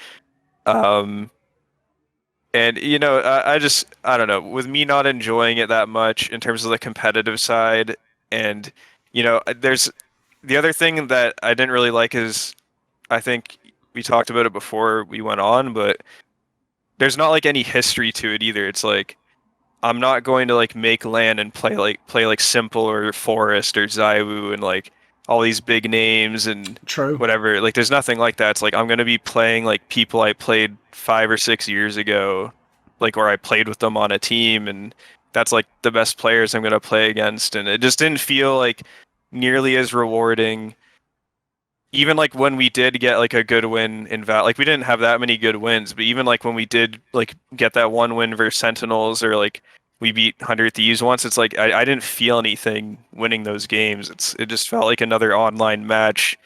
And I don't know, with me not enjoying it that much in terms of the competitive side, and there's the other thing that I didn't really like is, I think we talked about it before we went on, but there's not like any history to it either. It's like, I'm not going to like make LAN and play like Simple or Forest or Zywoo and like all these big names and whatever. Like there's nothing like that. It's like, I'm going to be playing like people I played 5 or 6 years ago, like, or I played with them on a team, and that's like the best players I'm going to play against. And it just didn't feel like nearly as rewarding. Even like when we did get like a good win in like we didn't have that many good wins, but even like when we did like get that one win versus Sentinels, or like we beat 100 Thieves once, it's like I didn't feel anything winning those games. It just felt like another online match,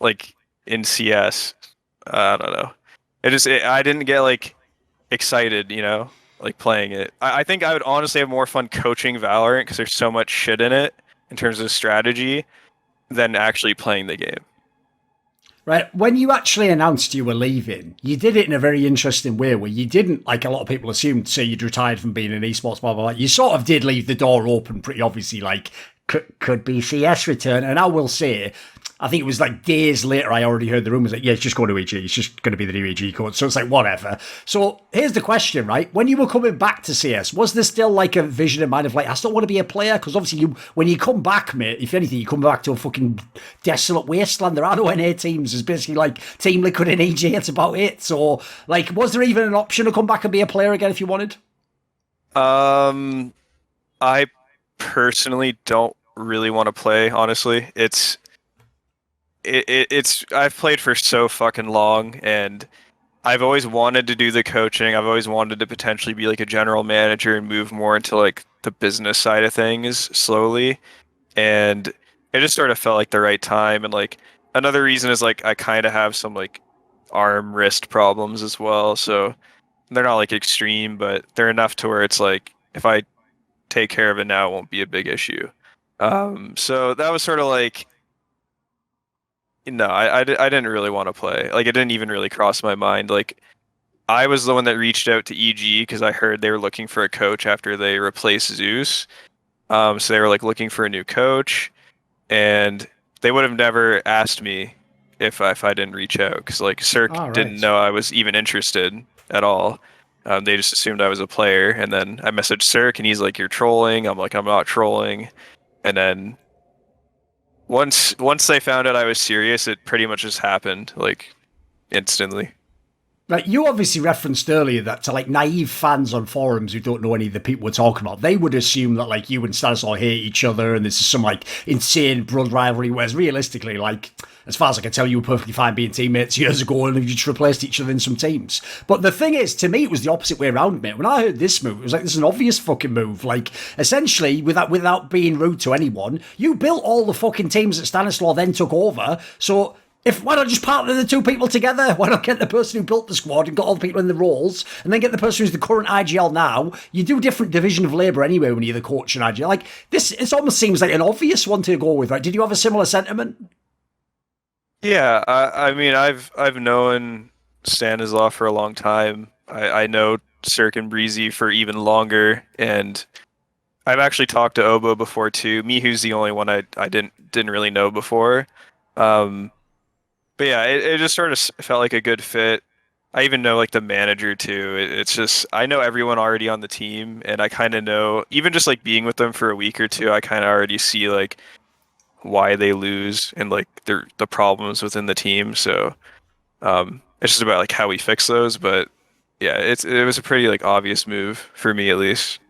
like in CS. I don't know. I didn't get like excited, like playing it. I think I would honestly have more fun coaching Valorant because there's so much shit in it in terms of strategy than actually playing the game. Right, when you actually announced you were leaving, you did it in a very interesting way where you didn't, like a lot of people assumed, say you'd retired from being an esports, blah, blah, blah. You sort of did leave the door open pretty obviously, like, could be CS return. And I will say, I think it was like days later, I already heard the rumours that, it's just going to EG. It's just going to be the new EG code. So it's like, whatever. So here's the question, right? When you were coming back to CS, was there still like a vision in mind of like, I still want to be a player? Because obviously when you come back, mate, if anything, you come back to a fucking desolate wasteland. There are no NA teams. It's basically like Team Liquid and EG. That's about it. So like, was there even an option to come back and be a player again if you wanted? I personally don't really want to play, honestly. It's I've played for so fucking long, and I've always wanted to do the coaching. I've always wanted to potentially be like a general manager and move more into like the business side of things slowly. And it just sort of felt like the right time. And like another reason is like I kind of have some like arm wrist problems as well. So they're not like extreme, but they're enough to where it's like if I take care of it now, it won't be a big issue. So that was sort of like, no, I didn't really want to play. Like, it didn't even really cross my mind. Like, I was the one that reached out to EG because I heard they were looking for a coach after they replaced Zeus. So they were like looking for a new coach, and they would have never asked me if I didn't reach out because like Cirque didn't know I was even interested at all. They just assumed I was a player, and then I messaged Cirque, and he's like, "You're trolling." I'm like, "I'm not trolling," and then. Once they found out I was serious, it pretty much just happened, like, instantly. Like, you obviously referenced earlier that to, like, naive fans on forums who don't know any of the people we're talking about, they would assume that, like, you and Stanislaw hate each other and this is some, like, insane blood rivalry, whereas realistically, like, as far as I can tell, you were perfectly fine being teammates years ago and you just replaced each other in some teams. But the thing is, to me, it was the opposite way around, mate. When I heard this move, it was like, this is an obvious fucking move. Like, essentially, without being rude to anyone, you built all the fucking teams that Stanislaw then took over, so why not just partner the two people together? Why not get the person who built the squad and got all the people in the roles, and then get the person who's the current IGL now? You do different division of labour anyway when you're the coach in IGL. Like this, it almost seems like an obvious one to go with, right? Did you have a similar sentiment? Yeah, I mean, I've known Stanislav for a long time. I know Cirque and Breezy for even longer, and I've actually talked to Obo before too. Mihu's the only one I didn't really know before. But yeah, it just sort of felt like a good fit. I even know like the manager too. It's just I know everyone already on the team, and I kind of know even just like being with them for a week or two, I kind of already see like why they lose and like the problems within the team. So it's just about like how we fix those. But yeah, it was a pretty like obvious move for me at least.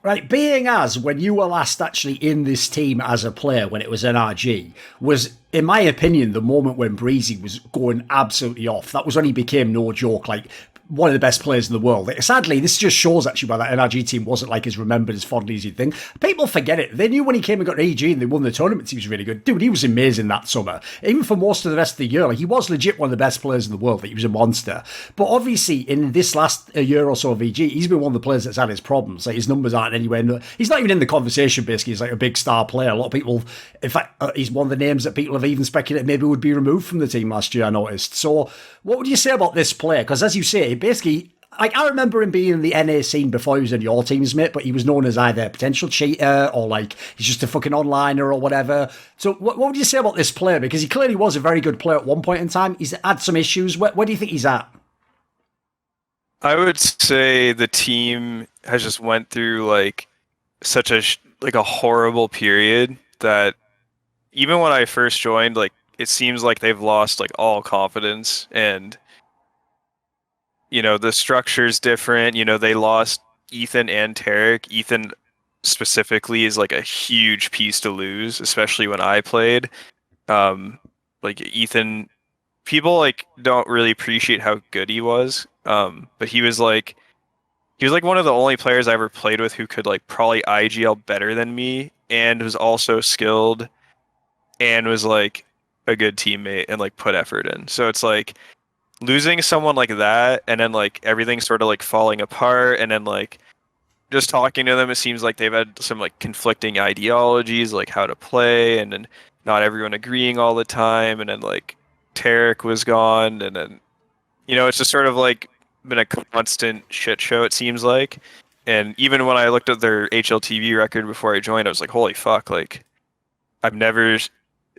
Right, being as when you were last actually in this team as a player when it was NRG was, in my opinion, the moment when Breezy was going absolutely off. That was when he became no joke, like one of the best players in the world. Sadly, this just shows actually why that NRG team wasn't like as remembered as fondly as you'd think. People forget it. They knew when he came and got to EG and they won the tournaments, he was really good. Dude, he was amazing that summer. Even for most of the rest of the year, like he was legit one of the best players in the world. Like, he was a monster. But obviously, in this last year or so of EG, he's been one of the players that's had his problems. Like his numbers aren't anywhere. He's not even in the conversation. Basically, he's like a big star player. A lot of people, in fact, he's one of the names that people have even speculated maybe would be removed from the team last year. I noticed. So, what would you say about this player? Because as you say, basically, like, I remember him being in the NA scene before he was in your teams, mate, but he was known as either a potential cheater or like he's just a fucking onliner or whatever. So what would you say about this player? Because he clearly was a very good player at one point in time. He's had some issues. Where do you think he's at? I would say the team has just went through like such a horrible period that even when I first joined, like it seems like they've lost like all confidence, and you know, the structure's different. You know, they lost Ethan and Tarek. Ethan specifically is like a huge piece to lose, especially when I played. Like Ethan, people like don't really appreciate how good he was. But he was like one of the only players I ever played with who could like probably IGL better than me, and was also skilled, and was like a good teammate and like put effort in. So it's like losing someone like that, and then like everything sort of like falling apart, and then like just talking to them, it seems like they've had some like conflicting ideologies, like how to play, and then not everyone agreeing all the time, and then like Tarek was gone, and then you know it's just sort of like been a constant shit show, it seems like. And even when I looked at their HLTV record before I joined, I was like, holy fuck, like I've never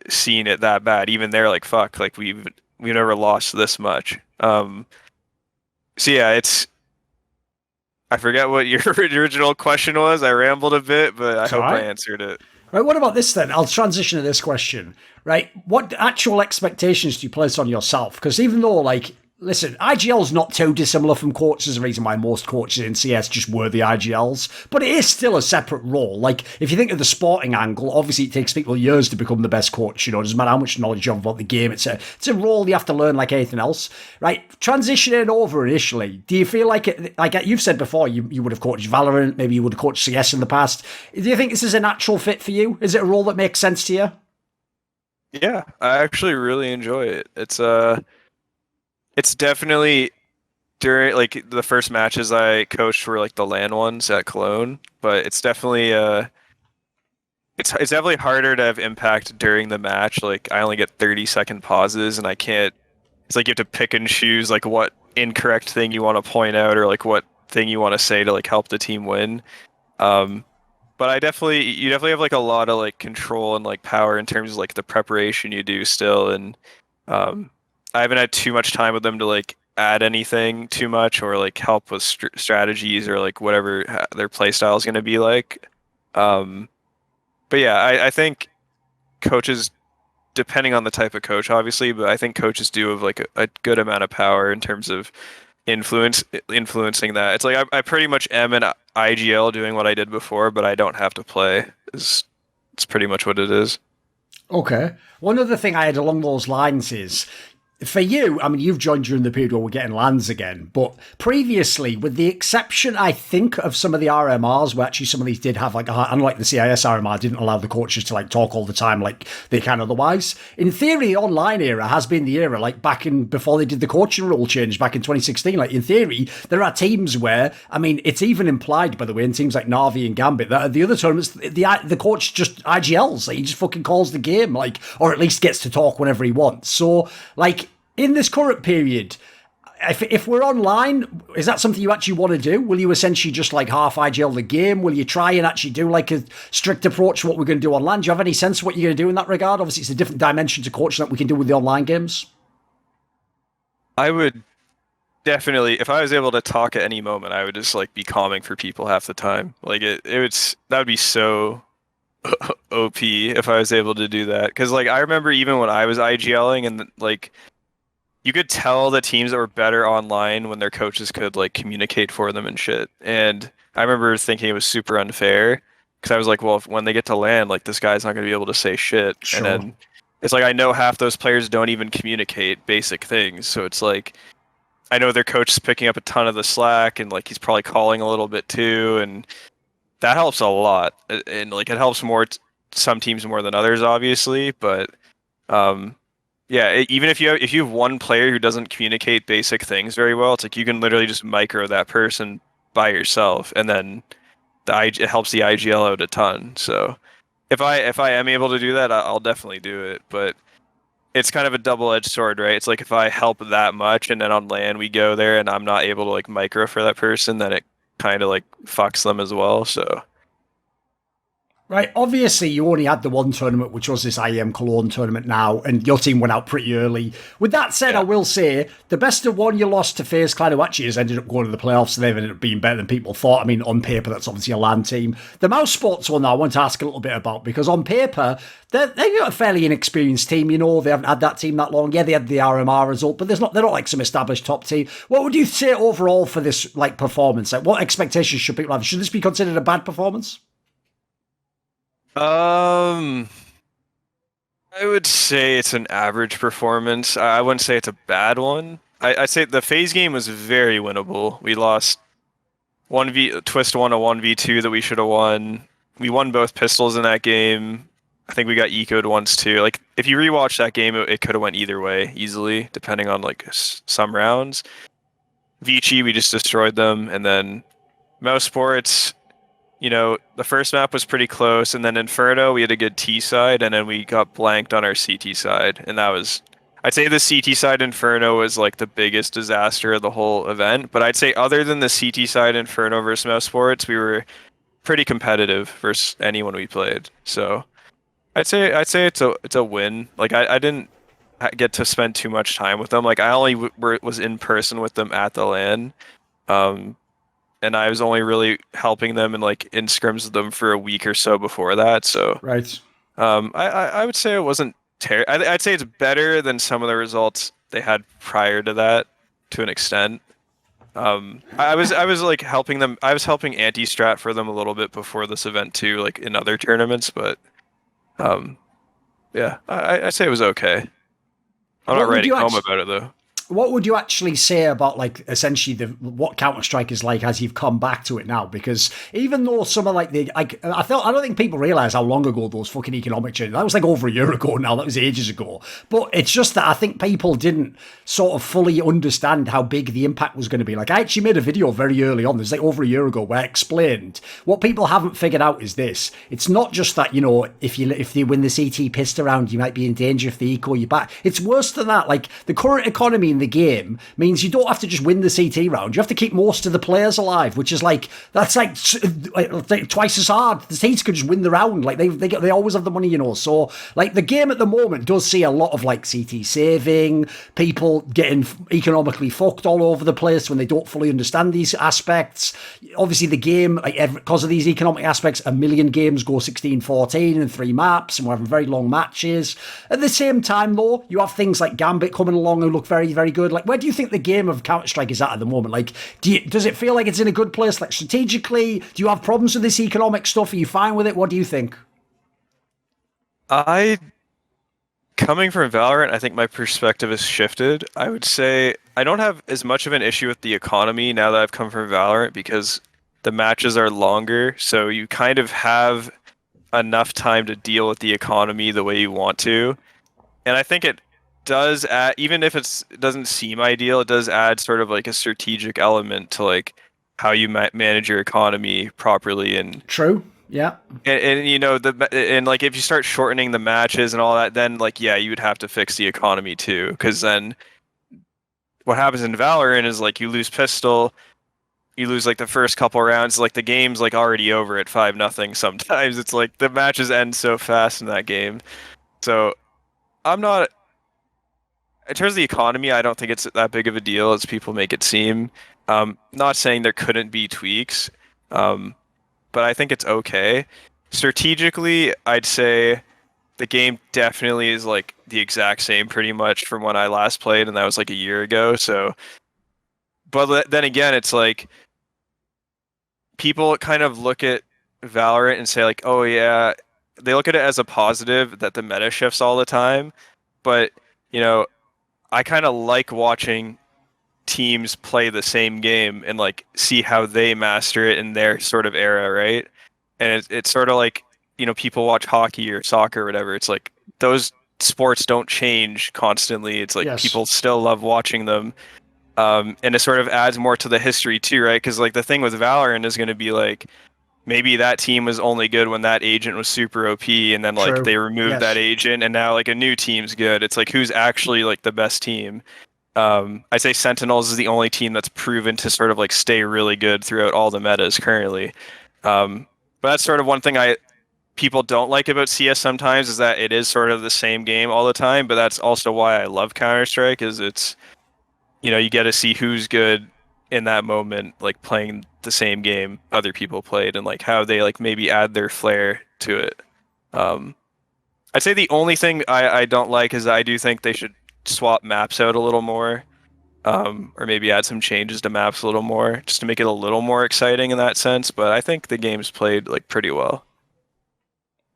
seen it that bad. Even they're like, fuck, like we've never lost this much. So yeah, I forget what your original question was. I rambled a bit, but I hope I answered it. Right, what about this then? I'll transition to this question. Right, what actual expectations do you place on yourself? Because even though, like, listen, IGL's not too dissimilar from coaches. There's a reason why most coaches in CS just were the IGLs. But it is still a separate role. Like, if you think of the sporting angle, obviously it takes people years to become the best coach. You know, it doesn't matter how much knowledge you have about the game. It's a role you have to learn like anything else. Right, transitioning over initially, do you feel like it, like you've said before, you would have coached Valorant, maybe you would have coached CS in the past. Do you think this is a natural fit for you? Is it a role that makes sense to you? Yeah, I actually really enjoy it. It's definitely during like the first matches I coached were like the LAN ones at Cologne, but it's definitely it's definitely harder to have impact during the match. Like I only get 30-second pauses, and I can't. It's like you have to pick and choose like what incorrect thing you want to point out, or like what thing you want to say to like help the team win. But you definitely have like a lot of like control and like power in terms of like the preparation you do still, and I haven't had too much time with them to like add anything too much or like help with strategies or like whatever their play style is going to be like. But yeah, I think coaches, depending on the type of coach, obviously, but I think coaches do have like a good amount of power in terms of influencing that. It's like I pretty much am an IGL doing what I did before, but I don't have to play. It's pretty much what it is. Okay. One other thing I had along those lines is, for you, I mean, you've joined during the period where we're getting lands again, but previously, with the exception, I think, of some of the RMRs, where actually some of these did have, like, unlike the CIS RMR, didn't allow the coaches to, like, talk all the time like they can otherwise. In theory, the online era has been the era, like, back in, before they did the coaching rule change back in 2016. Like, in theory, there are teams where, I mean, it's even implied, by the way, in teams like Na'Vi and Gambit, that the other tournaments, the coach just IGLs, like, he just fucking calls the game, like, or at least gets to talk whenever he wants. So, like, in this current period, if we're online, is that something you actually want to do? Will you essentially just like half IGL the game? Will you try and actually do like a strict approach to what we're going to do online? Do you have any sense of what you're going to do in that regard? Obviously, it's a different dimension to coaching that we can do with the online games. I would definitely, if I was able to talk at any moment, I would just like be calming for people half the time. Like that would be so OP if I was able to do that. Because like I remember even when I was IGLing and like, you could tell the teams that were better online when their coaches could like communicate for them and shit. And I remember thinking it was super unfair because I was like, well, when they get to land, like this guy's not going to be able to say shit. Sure. And then it's like I know half those players don't even communicate basic things. So it's like I know their coach is picking up a ton of the slack and like he's probably calling a little bit too. And that helps a lot. And like it helps more some teams more than others, obviously. But yeah, even if you have one player who doesn't communicate basic things very well, it's like you can literally just micro that person by yourself, and then it helps the IGL out a ton. So if I am able to do that, I'll definitely do it. But it's kind of a double-edged sword, right? It's like if I help that much, and then on LAN we go there, and I'm not able to like micro for that person, then it kind of like fucks them as well. So. Right, obviously you only had the one tournament, which was this IEM Cologne tournament now, and your team went out pretty early. With that said, yeah. I will say, the best of one you lost to FaZe Clan, who actually has ended up going to the playoffs, and they've ended up being better than people thought. I mean, on paper, that's obviously a LAN team. The Mouse Sports one, though, I want to ask a little bit about, because on paper, they've got a fairly inexperienced team, you know, they haven't had that team that long. Yeah, they had the RMR result, but they're not like some established top team. What would you say overall for this like performance? Like, what expectations should people have? Should this be considered a bad performance? I would say it's an average performance. I wouldn't say it's a bad one. I'd say the FaZe game was very winnable. We lost Twist won a 1v2 that we should have won. We won both pistols in that game. I think we got ecoed once too. Like if you rewatch that game, it could have went either way easily, depending on like some rounds. Vici, we just destroyed them, and then Mouse Sports. You know, the first map was pretty close, and then Inferno, we had a good T side, and then we got blanked on our CT side, and that was, I'd say the CT side Inferno was like the biggest disaster of the whole event, but I'd say other than the CT side Inferno versus Mouse Sports, we were pretty competitive versus anyone we played. So I'd say it's a win. Like I didn't get to spend too much time with them. Like I only was in person with them at the LAN. And I was only really helping them and like in scrims with them for a week or so before that. So right. I would say it wasn't terrible. I'd say it's better than some of the results they had prior to that to an extent. I was like helping them. I was helping anti-strat for them a little bit before this event too, like in other tournaments. But yeah, I'd say it was okay. I'm not writing home about it though. What would you actually say about like essentially what Counter-Strike is like as you've come back to it now? Because even though some of like I don't think people realize how long ago those fucking economic changes. That was like over a year ago now. That was ages ago. But it's just that I think people didn't sort of fully understand how big the impact was going to be. Like I actually made a video very early on. This like over a year ago where I explained what people haven't figured out is this. It's not just that, you know, if they win the CT pissed around, you might be in danger if they eco you back. It's worse than that. Like the current economy in the game means you don't have to just win the CT round. You have to keep most of the players alive, which is like that's like twice as hard. The States could just win the round. Like they always have the money, you know. So like the game at the moment does see a lot of like CT saving, people getting economically fucked all over the place when they don't fully understand these aspects. Obviously the game, like because of these economic aspects, a million games go 16-14 in 3 maps, and we're having very long matches. At the same time though, you have things like Gambit coming along who look very, very good. Like, where do you think the game of Counter-Strike is at the moment? Like, does it feel like it's in a good place, like strategically? Do you have problems with this economic stuff? Are you fine with it? What do you think? I Coming from Valorant, I think my perspective has shifted. I would say I don't have as much of an issue with the economy now that I've come from Valorant because the matches are longer, so you kind of have enough time to deal with the economy the way you want to. And I think it does add, even if it doesn't seem ideal, it does add sort of like a strategic element to like how you manage your economy properly. And True. Yeah. and you know and like if you start shortening the matches and all that, then like yeah, you would have to fix the economy too, because then what happens in Valorant is like you lose pistol, you lose like the first couple rounds, like the game's like already over at 5-0. Sometimes it's like the matches end so fast in that game. So I'm not, in terms of the economy, I don't think it's that big of a deal as people make it seem. Not saying there couldn't be tweaks. But I think it's okay. Strategically, I'd say the game definitely is like the exact same pretty much from when I last played, and that was like a year ago. So, but then again, it's like people kind of look at Valorant and say like, oh yeah, they look at it as a positive that the meta shifts all the time. But, you know, I kind of like watching teams play the same game and like see how they master it in their sort of era, right? And it's sort of like, you know, people watch hockey or soccer or whatever. It's like those sports don't change constantly. It's like Yes. People still love watching them. And it sort of adds more to the history too, right? Because like the thing with Valorant is going to be like maybe that team was only good when that agent was super OP, and then like True. they removed Yes. that agent, and now like a new team's good. It's like who's actually like the best team? I say Sentinels is the only team that's proven to sort of like stay really good throughout all the metas currently. But that's sort of one thing people don't like about CS sometimes, is that it is sort of the same game all the time. But that's also why I love Counter-Strike, is it's, you know, you get to see who's good in that moment, like playing the same game other people played, and like how they like maybe add their flair to it. I'd say the only thing I don't like is I do think they should swap maps out a little more, or maybe add some changes to maps a little more, just to make it a little more exciting in that sense. But I think the game's played like pretty well.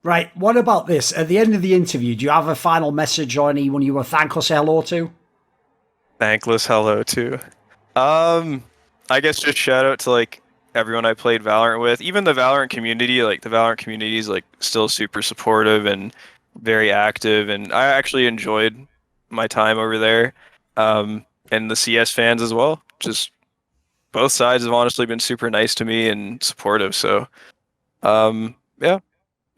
Right. What about this? At the end of the interview, do you have a final message or anyone you want to thank or say hello to? Thankless hello to. I guess just shout out to like everyone I played Valorant with, even the Valorant community. Like the Valorant community is like still super supportive and very active, and I actually enjoyed my time over there. And the CS fans as well. Just both sides have honestly been super nice to me and supportive. So, yeah,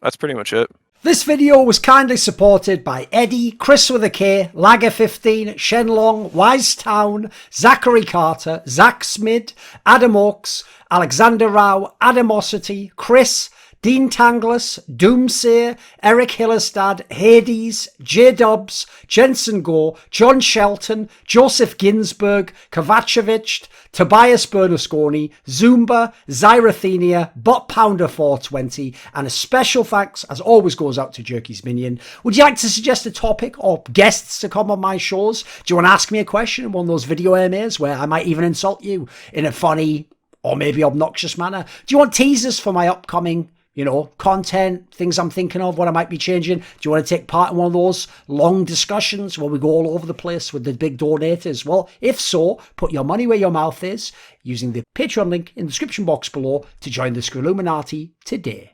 that's pretty much it. This video was kindly supported by Eddie, Kris with a K, Lager15, Shenlong, Wisetown, Zachary Carter, Zack Schmidt, ochs, Alexander Rao, Animosity, Kris, Dean Tanglis, Doomseer, ErikHillestad, Hades, Jdubs, Jensen Goh, John Shelton, Joseph Ginsburg, Kovacevicd, Tobias Bernasconi, Zoomba, Zyrathenia, Bot Pounder 420, and a special thanks, as always, goes out to Jerky's Minion. Would you like to suggest a topic or guests to come on my shows? Do you want to ask me a question in one of those video AMAs where I might even insult you in a funny or maybe obnoxious manner? Do you want teasers for my upcoming, you know, content, things I'm thinking of, what I might be changing? Do you want to take part in one of those long discussions where we go all over the place with the big donators? Well, if so, put your money where your mouth is using the Patreon link in the description box below to join the Screwluminati today.